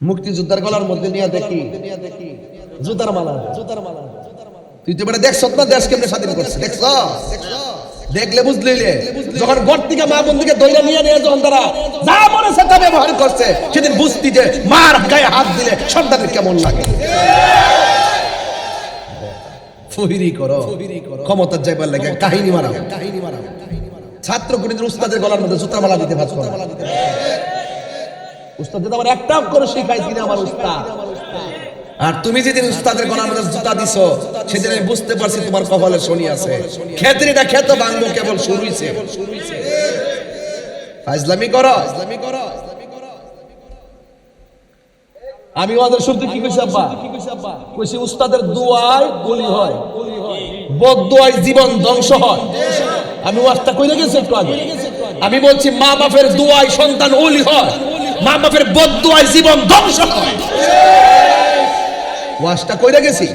মুক্তিযোদ্ধার গলার মধ্যে নিয়ে দেখি জুতার মালা। তুই তো মানে দেখছ না দেশ কেমনে স্বাধীন করছে? দেখছ? দেখলে বুঝলি যখন ঘর থেকে মা বন্ধুকে দইরা নিয়ে নিয়ে যখন তারা যা মনে সেটা ব্যবহার করছে, সেদিন বুঝতি যে মার গায়ে হাত দিলে সন্তানের কেমন লাগে। ফহিরি করো, ক্ষমতার যাইবার লাগে কাহিনী মারা। ছাত্র কোনদিন উস্তাদের গলার মধ্যে জুতার মালা দিতে পারছো না। উস্তাদ যদি আমার একটা করে শিখাইছি না আমার উস্তাদ। আর তুমি যেদিন উস্তাদের গলার মধ্যে জুতা দিছো, সেদিন আমি বুঝতে পারছি তোমার কপালে শনি আছে। খেতরিটা খেত ভাঙবো কেবল শুরু হইছে। ফাজলামি করো। আমি ওদের শুনতে কি কইছি আব্বা? কইছি উস্তাদের দুয়ায় বলি হয়, বদদুয়ায় জীবন ধ্বংস হয়। আমি ওয়াজটা কইরা গেছি একটু আগে। আমি বলছি মা বাপের দুয়ায় সন্তান ওলি হয়, মা বাপের বদদুয়ায় জীবন ধ্বংস হয়। ওয়াজটা কইরা গেছি।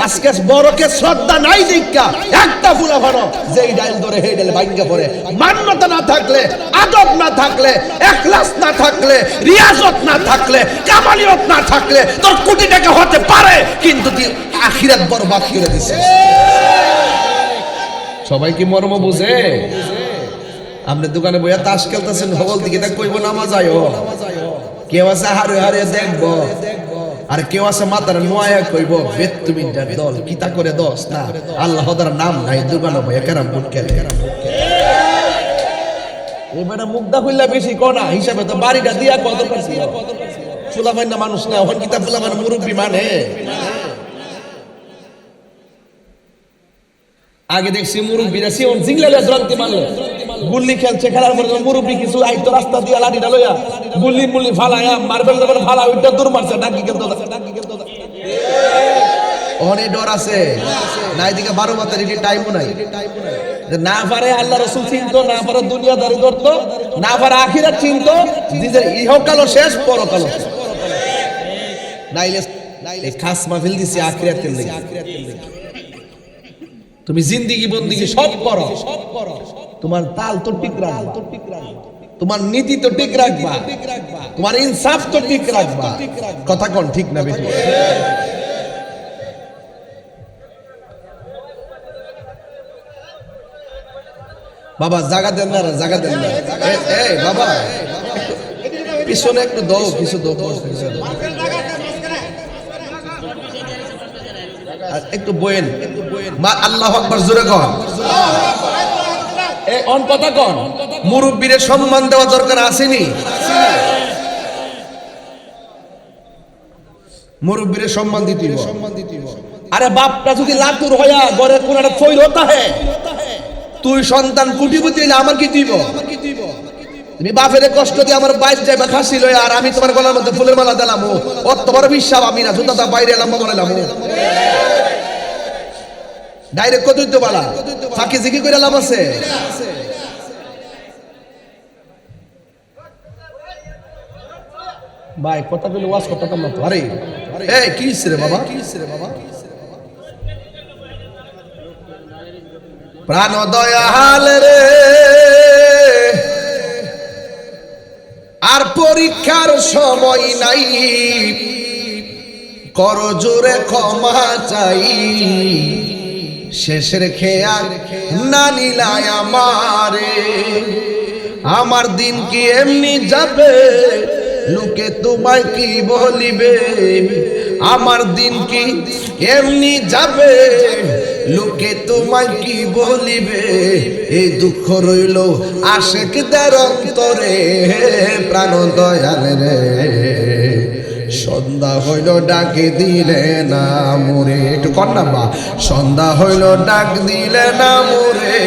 আজকে বড়কে শ্রদ্ধা নাই দেখা একটা ফুলা ভালো যেই ডাইল ধরে হেই ডাইল ভাঙ্গা পড়ে। মান্যতা না থাকলে, আদব না থাকলে, ইখলাস না থাকলে, রিয়াজত না থাকলে, কামালিয়ত না থাকলে তোর কোটি টাকা হতে পারে, কিন্তু তুই আখিরাত বরবাদ করে দিছিস। সবাই কি মর্ম বুঝে? আপনি দোকানে বইয়া তাস খেলতেছেন, হবল দিকে তা কইব নামাজ আয়ো। কেউ আছে হারে হারে দেখবো, আর কেউ আছে মাতার নোয়া কইব বেতুমিনটার দল কিতা করে দোস না আল্লাহ তার নাম নাই দোকানে বইয়া কেরাম বুট খেলে। এবারে মুগ্ধা হইলা বেশি কোনা হিসাবে তো বাড়িটা দিয়া কত করছি। ফুলাবাই না মানুষ না, ওখান কিতা ফুলাবান মুরব্বী মানে। আগে দেখছি মুরব্বীরা সিওন জিংলালে দ্রন্তি মারলে গুল্লি খেলছে, খেলার পরে মুরব্বী কিছু আইতো রাস্তা দিয়া লাঠিটা লইয়া গুল্লি মুল্লি ফালায়া মার্বেল যখন ফালা ওইটা দূর মারছে ডাকি খেলতো। অনেক ডর আছে না, এদিকে 12 বাতারি টাইমও নাই। না পারে আল্লাহ রাসূল চিনতো, না পারে দুনিয়াদারি করতো, না পারে আখিরাত চিনতো, নিজের ইহকালও শেষ পরকালও। নাইলে এই খাস মাহফিল দিছি আখিরাতের লাগি। তুমি জিন্দেগি বন্দেগি সব করো, তোমার তাল তো ঠিক রাখবা, তোমার নীতি তো ঠিক রাখবা, তোমার ইনসাফ তো ঠিক রাখবা। কথা কোন ঠিক না বেটি? বাবা জায়গা দেন না, জায়গা দেন না। এই বাবা পিছনে একটু দাও, কিছু দাও, একটু বইন। আল্লাহু আকবার জোরে কর। এই অন কথা কোন, মুরব্বিরে সম্মান দেওয়া দরকার আসেনি? মুরব্বিরে সম্মান দিতে হবে। আরে বাপটা যদি লাতুর হইয়া ঘরে কোনটা ফইল হতা হে, তুই সন্তান কুটিপতি হইলে আমার কি দিব? তুমি বাপের কষ্ট দিয়ে আমার বাইশ যাইবা খাসি লইয়া, আর আমি তোমার গলার মধ্যে ফুলের মালা দিলাম। ও তোমার বিশ্বাস আমি না, জুতাটা বাইরে লম্বা বলাইলাম। ডাইরেক্ট কত দিতে পারা ফাঁকি ঝিকি করে লাভ আছে? ভাই কথা বলে ওয়াজ করতে পারলাম তো। আরে এই কি রে বাবা, প্রাণ দয়াল রে, আর পরীক্ষার সময় নাই, কর জোরে ক্ষমা চাই। শেষের খেয়াল না নিলাই আমারে, আমার দিন কি এমনি যাবে, লোকে তোমায় কি বলিবে? আমার দিন কি এমনি যাবে, লোকে তোমায় কি বলিবে? এই দুঃখ রইল আশেকদের অন্তরে, প্রাণ দয়াল রে, সন্ধ্যা হইল ডাকে দিলে না মোরে। একটু কন্যা বা সন্ধ্যা হইল ডাক দিলে না মোরে,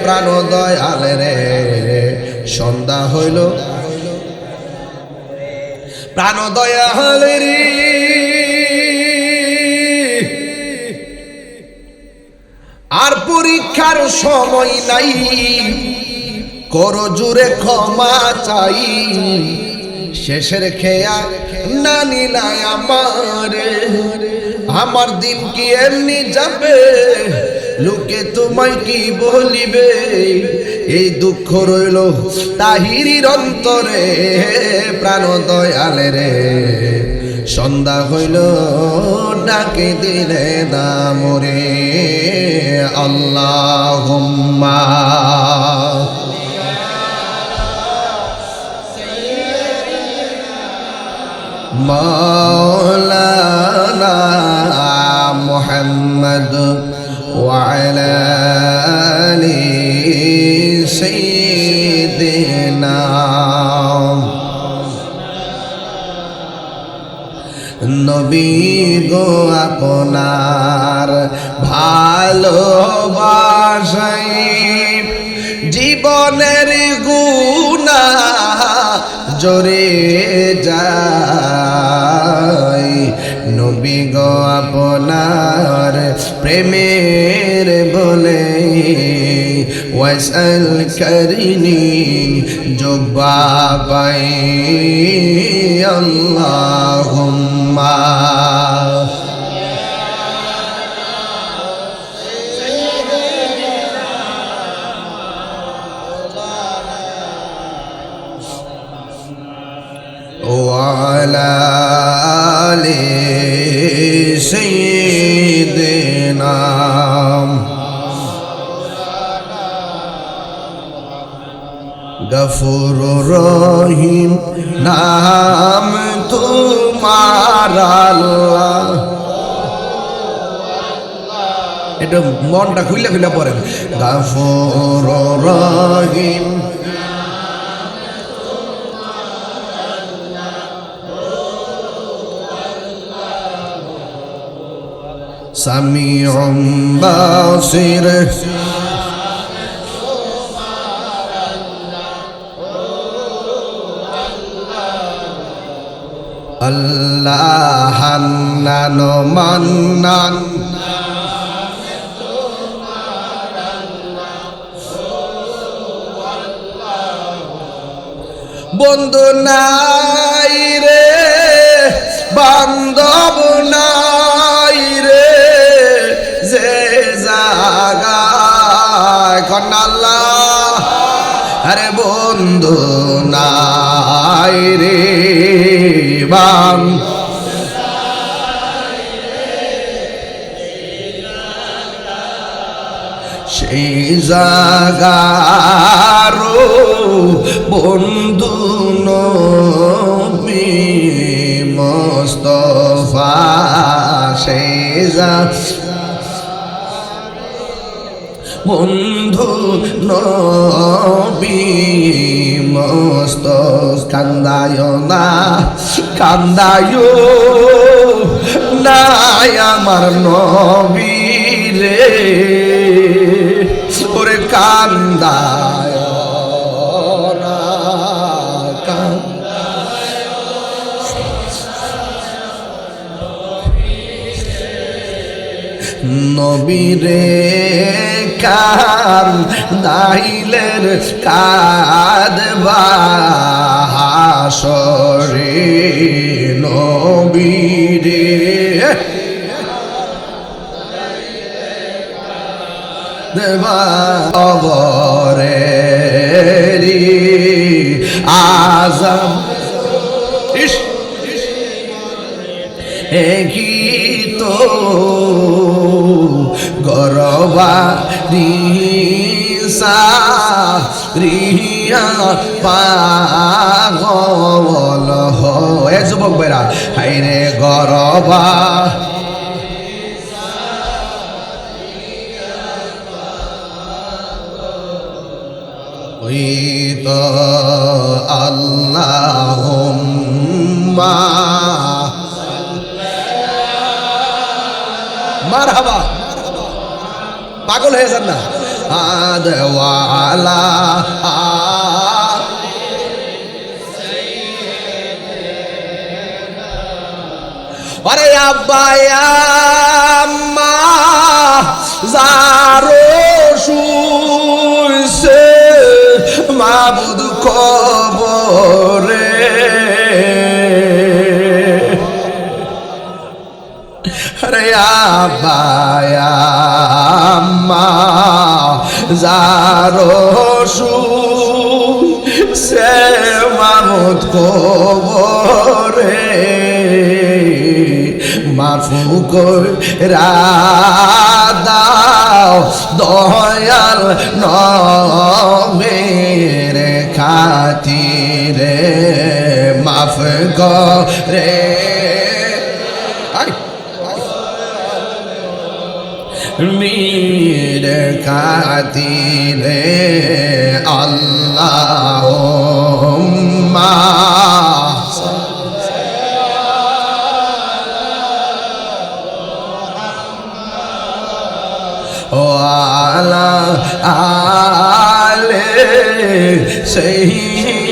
প্রাণ দয়াল রে, সন্ধ্যা হইল প্রাণ দয়াল রে। আর পরীক্ষার সময় নাই, কর জোরে ক্ষমা চাই। শেষের খেয়া না নিলাই আমারে, আমার দিন কি এমনি যাবে, লোকে তোমায় কি বলিবে, এই দুঃখ রইল তাহিরির অন্তরে প্রাণ দয়ালে রে। সন্ধ্যা হইল ডাকে দিলে দামরে আল্লাহুম্মা মাওলানা মুহাম্মদ ওয়া আলা আলি সাইয়্যিদিনা। নবী গো আপনার ভালোবাসায় জীবনের গুনাহ জরে যায়। নবী গো আপনার প্রেমের বলে ওয়াসাল করিনি জুব্বা পাই আল্লাহুম্মা وعلى آل سيدنا গফুর রহিম নাম তোমার আল্লাহ। এটা মনটা খুলে খুলে পড়েন। গফুর রহিম সামিউম বাসির আল্লাহ হান্নান মান্নান বন্ধু নাই রে বান্ধব নাই রে যে জাগায় কন্যা আল্লাহ আরে বন্ধু নাই রে সেই জাগারো বন্ধু নবী মুস্তাফা সেই বন্ধু নবী মুস্তাফা কান্দায় না আমার নবী রে ওরে কান্দায় না নবীরে কান্দাইলের কাঁদবা হাসরে নবীরে দেবা অবরে আজম ইস একই তো গরবা দিসা রিয়া পাগল হয় যুবক বেরা হাইরে গরবা ওই তো আল্লাহুম্মা মারহাবা পাগল হয়ে যান না আদওয়ালা আরে আব্বা আম্মা যারো শুইছে মাবুদ কবরে আরে আব্বা জারসু সে মামুদ কবরে মাফু কইরা দাও দয়াল নবীর খাতিরে মাফ করে মীর খাতিরে আল্লাহুম্মা ওয়ালা আলে সেই